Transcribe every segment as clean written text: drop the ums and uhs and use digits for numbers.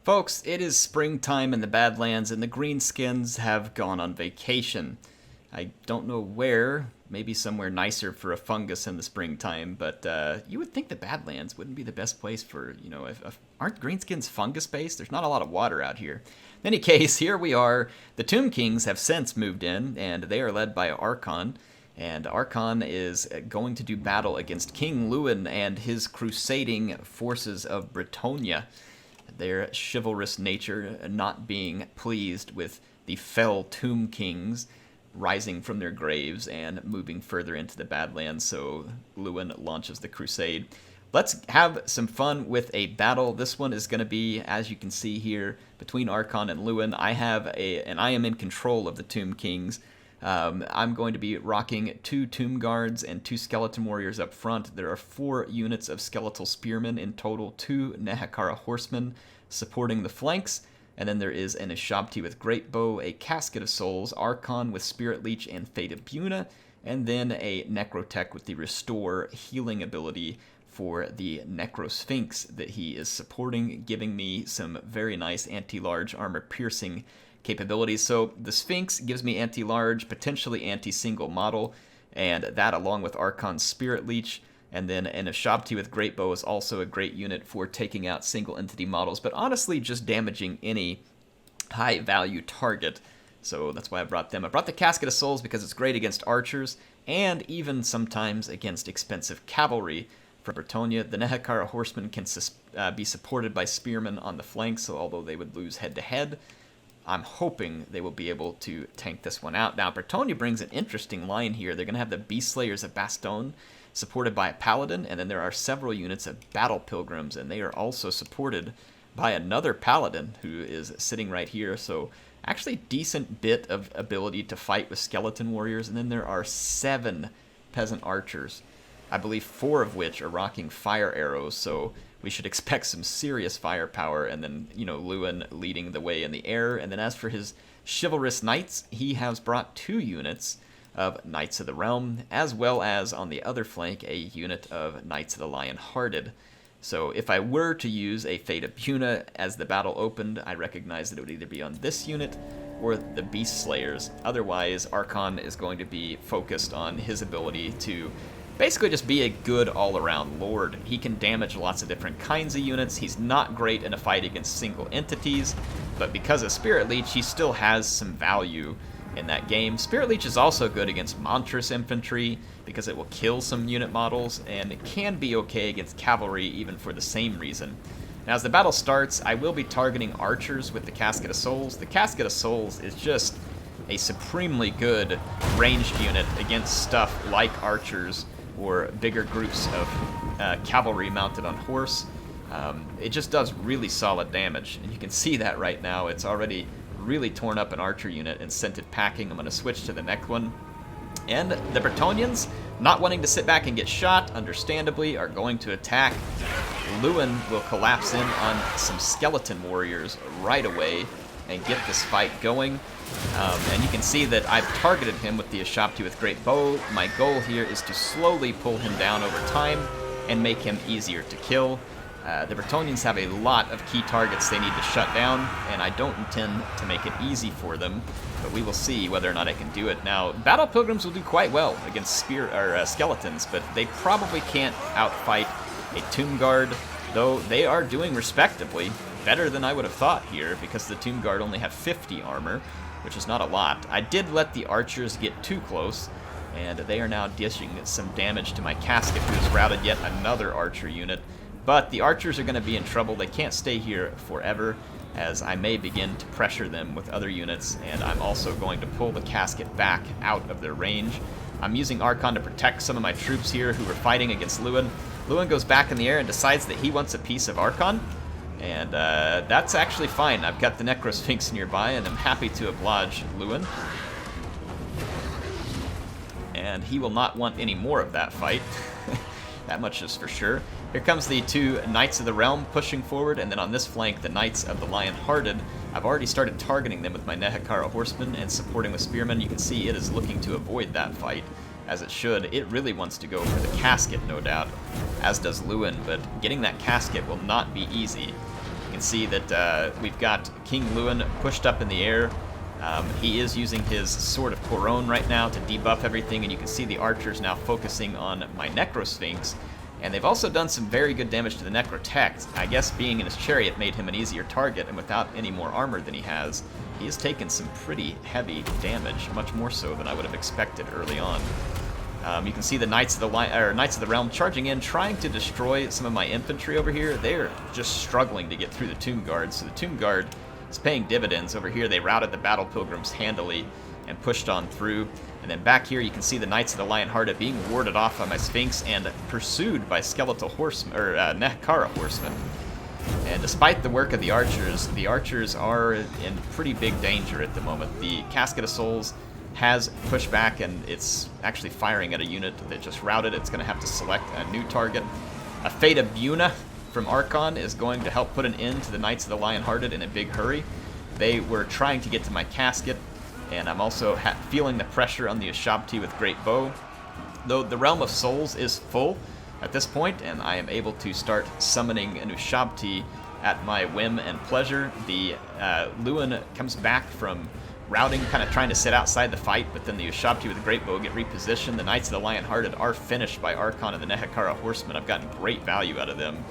Folks, it is springtime in the Badlands, and the Greenskins have gone on vacation. I don't know where, maybe somewhere nicer for a fungus in the springtime, but you would think the Badlands wouldn't be the best place for, aren't Greenskins fungus-based? There's not a lot of water out here. In any case, here we are. The Tomb Kings have since moved in, and they are led by Arkhan. And Arkhan is going to do battle against King Louen and his crusading forces of Bretonnia. Their chivalrous nature not being pleased with the fell Tomb Kings rising from their graves and moving further into the Badlands, so Louen launches the crusade. Let's have some fun with a battle. This one is going to be, as you can see here, between Arkhan and Louen. I am in control of the Tomb Kings. I'm going to be rocking 2 Tomb Guards and 2 Skeleton Warriors up front. There are 4 units of Skeletal Spearmen in total, 2 Nehekara Horsemen supporting the flanks, and then there is an Ushabti with Great Bow, a Casket of Souls, Arkhan with Spirit Leech and Fate of Buna, and then a Necrotech with the Restore healing ability for the Necrosphinx that he is supporting, giving me some very nice anti-large armor-piercing capabilities. So the Sphinx gives me anti-large, potentially anti-single model, and that along with Arkhan's Spirit Leech, and then an Ushabti with Great Bow is also a great unit for taking out single entity models, but honestly just damaging any high-value target. So that's why I brought them. I brought the Casket of Souls because it's great against archers, and even sometimes against expensive cavalry from Bretonnia. The Nehekara Horsemen can be supported by spearmen on the flanks, so although they would lose head-to-head, I'm hoping they will be able to tank this one out. Now, Bretonnia brings an interesting line here. They're going to have the Beast Slayers of Bastogne, supported by a Paladin, and then there are several units of Battle Pilgrims, and they are also supported by another Paladin who is sitting right here. So actually decent bit of ability to fight with Skeleton Warriors, and then there are 7 Peasant Archers, I believe 4 of which are rocking fire arrows, so we should expect some serious firepower, and then, Louen leading the way in the air. And then as for his chivalrous knights, he has brought 2 units of Knights of the Realm, as well as on the other flank a unit of Knights of the Lion-Hearted. So if I were to use a Fate of Buna as the battle opened, I recognize that it would either be on this unit or the Beast Slayers. Otherwise, Arkhan is going to be focused on his ability to basically just be a good all-around lord. He can damage lots of different kinds of units. He's not great in a fight against single entities, but because of Spirit Leech, he still has some value in that game. Spirit Leech is also good against Monstrous Infantry because it will kill some unit models, and it can be okay against cavalry even for the same reason. Now, as the battle starts, I will be targeting archers with the Casket of Souls. The Casket of Souls is just a supremely good ranged unit against stuff like archers or bigger groups of cavalry mounted on horse. It just does really solid damage, and you can see that right now. It's already really torn up an archer unit and sent it packing. I'm going to switch to the next one. And the Bretonnians, not wanting to sit back and get shot, understandably, are going to attack. Louen will collapse in on some Skeleton Warriors right away and get this fight going. And you can see that I've targeted him with the Ushabti with Great Bow. My goal here is to slowly pull him down over time and make him easier to kill. The Bretonnians have a lot of key targets they need to shut down, and I don't intend to make it easy for them, but we will see whether or not I can do it. Now, Battle Pilgrims will do quite well against skeletons, but they probably can't outfight a Tomb Guard, though they are doing respectably better than I would have thought here, because the Tomb Guard only have 50 armor, which is not a lot. I did let the archers get too close, and they are now dishing some damage to my Casket, who has routed yet another archer unit. But the archers are going to be in trouble. They can't stay here forever, as I may begin to pressure them with other units, and I'm also going to pull the Casket back out of their range. I'm using Arkhan to protect some of my troops here who are fighting against Louen. Louen goes back in the air and decides that he wants a piece of Arkhan, and that's actually fine. I've got the Necrosphinx nearby, and I'm happy to oblige Louen. And he will not want any more of that fight. That much is for sure. Here comes the 2 Knights of the Realm pushing forward, and then on this flank, the Knights of the Lion-Hearted. I've already started targeting them with my Nehekara Horsemen and supporting with Spearmen. You can see it is looking to avoid that fight, as it should. It really wants to go for the Casket, no doubt, as does Louen, but getting that Casket will not be easy. You can see that we've got King Lewin pushed up in the air. He is using his Sword of Coron right now to debuff everything, and you can see the archers now focusing on my Necrosphinx. And they've also done some very good damage to the Necrotect. I guess being in his chariot made him an easier target, and without any more armor than he has taken some pretty heavy damage, much more so than I would have expected early on. You can see the Knights of the Realm charging in, trying to destroy some of my infantry over here. They're just struggling to get through the Tomb Guard, so the Tomb Guard is paying dividends. Over here, they routed the Battle Pilgrims handily and pushed on through. And then back here, you can see the Knights of the Lionhearted being warded off by my Sphinx and pursued by skeletal horsemen, or Nehekhara horsemen. And despite the work of the archers are in pretty big danger at the moment. The Casket of Souls has pushed back, and it's actually firing at a unit that just routed. It's going to have to select a new target. A Fate of Buna from Arkhan is going to help put an end to the Knights of the Lionhearted in a big hurry. They were trying to get to my casket, and I'm also feeling the pressure on the Ushabti with Great Bow. Though the Realm of Souls is full at this point, and I am able to start summoning an Ushabti at my whim and pleasure. The Lewin comes back from routing, kind of trying to sit outside the fight, but then the Ushabti with the Great Bow get repositioned. The Knights of the Lionhearted are finished by Arkhan and the Nehekhara Horsemen. I've gotten great value out of them.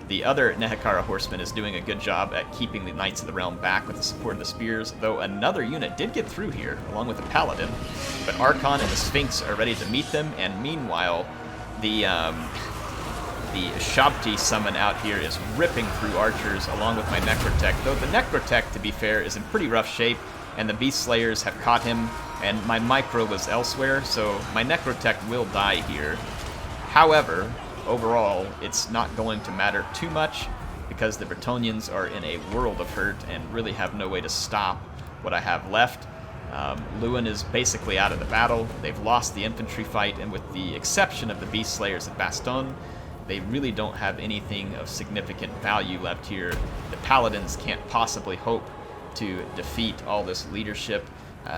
The other Nehekhara Horseman is doing a good job at keeping the Knights of the Realm back with the support of the spears, though another unit did get through here, along with a Paladin. But Arkhan and the Sphinx are ready to meet them, and meanwhile, the Ushabti summon out here is ripping through archers along with my Necrotect, though the Necrotect, to be fair, is in pretty rough shape, and the Beast Slayers have caught him, and my Micro was elsewhere, so my Necrotect will die here. However, overall, it's not going to matter too much, because the Bretonnians are in a world of hurt and really have no way to stop what I have left. Lewin is basically out of the battle. They've lost the infantry fight, and with the exception of the Beast Slayers at Baston, they really don't have anything of significant value left here. The Paladins can't possibly hope to defeat all this leadership,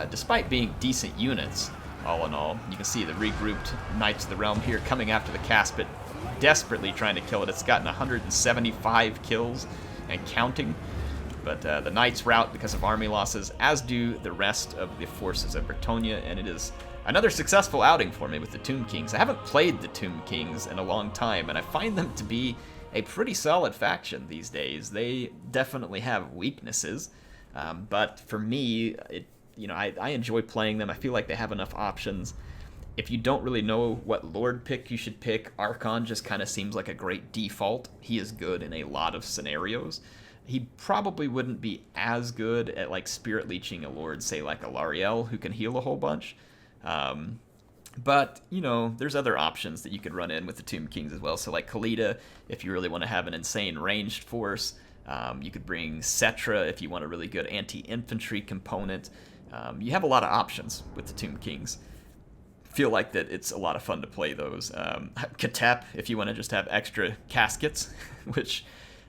despite being decent units, all in all. You can see the regrouped Knights of the Realm here coming after the Casket, desperately trying to kill it. It's gotten 175 kills and counting, but the Knights rout because of army losses, as do the rest of the forces of Bretonnia, and it is another successful outing for me with the Tomb Kings. I haven't played the Tomb Kings in a long time, and I find them to be a pretty solid faction these days. They definitely have weaknesses, but for me, I enjoy playing them. I feel like they have enough options. If you don't really know what Lord pick you should pick, Arkhan just kind of seems like a great default. He is good in a lot of scenarios. He probably wouldn't be as good at like spirit leeching a Lord, say like a Lariel, who can heal a whole bunch. But, there's other options that you could run in with the Tomb Kings as well. So like Khalida, if you really want to have an insane ranged force. You could bring Cetra if you want a really good anti-infantry component. You have a lot of options with the Tomb Kings. Feel like that it's a lot of fun to play those. Katep if you want to just have extra caskets, which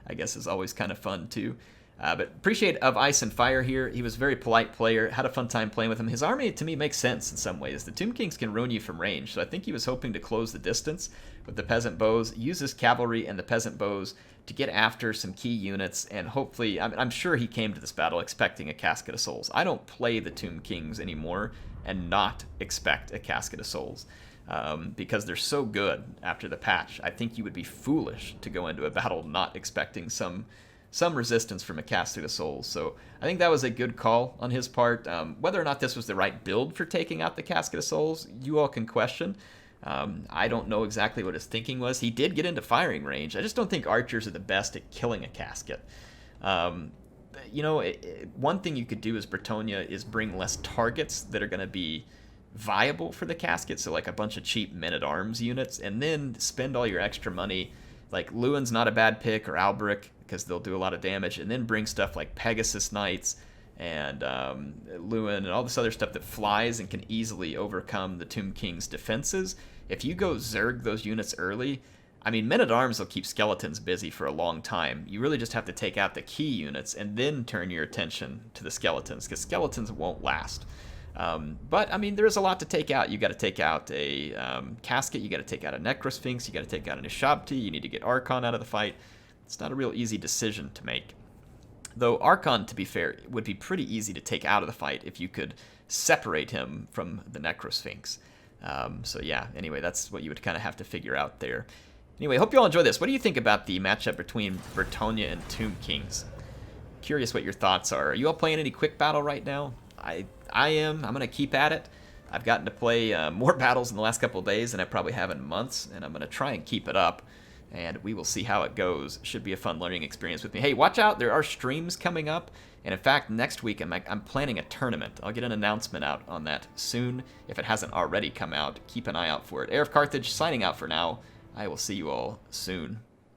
I guess is always kind of fun too. But appreciate Of Ice and Fire here. He was a very polite player. Had a fun time playing with him. His army, to me, makes sense in some ways. The Tomb Kings can ruin you from range, so I think he was hoping to close the distance with the Peasant Bows, use his cavalry and the Peasant Bows to get after some key units, and hopefully, I'm sure he came to this battle expecting a Casket of Souls. I don't play the Tomb Kings anymore and not expect a Casket of Souls. Because they're so good after the patch. I think you would be foolish to go into a battle not expecting some resistance from a Casket of Souls. So I think that was a good call on his part. Whether or not this was the right build for taking out the Casket of Souls, you all can question. I don't know exactly what his thinking was. He did get into firing range. I just don't think archers are the best at killing a casket. One thing you could do as Bretonnia is bring less targets that are going to be viable for the casket, so like a bunch of cheap men-at-arms units, and then spend all your extra money. Like Lewin's not a bad pick, or Alberic, because they'll do a lot of damage, and then bring stuff like Pegasus Knights and Lewin and all this other stuff that flies and can easily overcome the Tomb King's defenses. If you go Zerg those units early, men-at-arms will keep skeletons busy for a long time. You really just have to take out the key units and then turn your attention to the skeletons, because skeletons won't last. But there's a lot to take out. You got to take out a casket, you got to take out a Necrosphinx, you got to take out an Ushabti, you need to get Arkhan out of the fight. It's not a real easy decision to make. Though Arkhan, to be fair, would be pretty easy to take out of the fight if you could separate him from the Necrosphinx. So yeah, anyway, that's what you would kind of have to figure out there. Anyway, hope you all enjoy this. What do you think about the matchup between Bretonnia and Tomb Kings? Curious what your thoughts are. You all playing any quick battle right now? I am. I'm going to keep at it. I've gotten to play more battles in the last couple of days than I probably have in months, and I'm going to try and keep it up, and we will see how it goes. Should be a fun learning experience with me. Hey, watch out. There are streams coming up, and in fact, next week I'm planning a tournament. I'll get an announcement out on that soon. If it hasn't already come out, keep an eye out for it. HeirofCarthage signing out for now. I will see you all soon.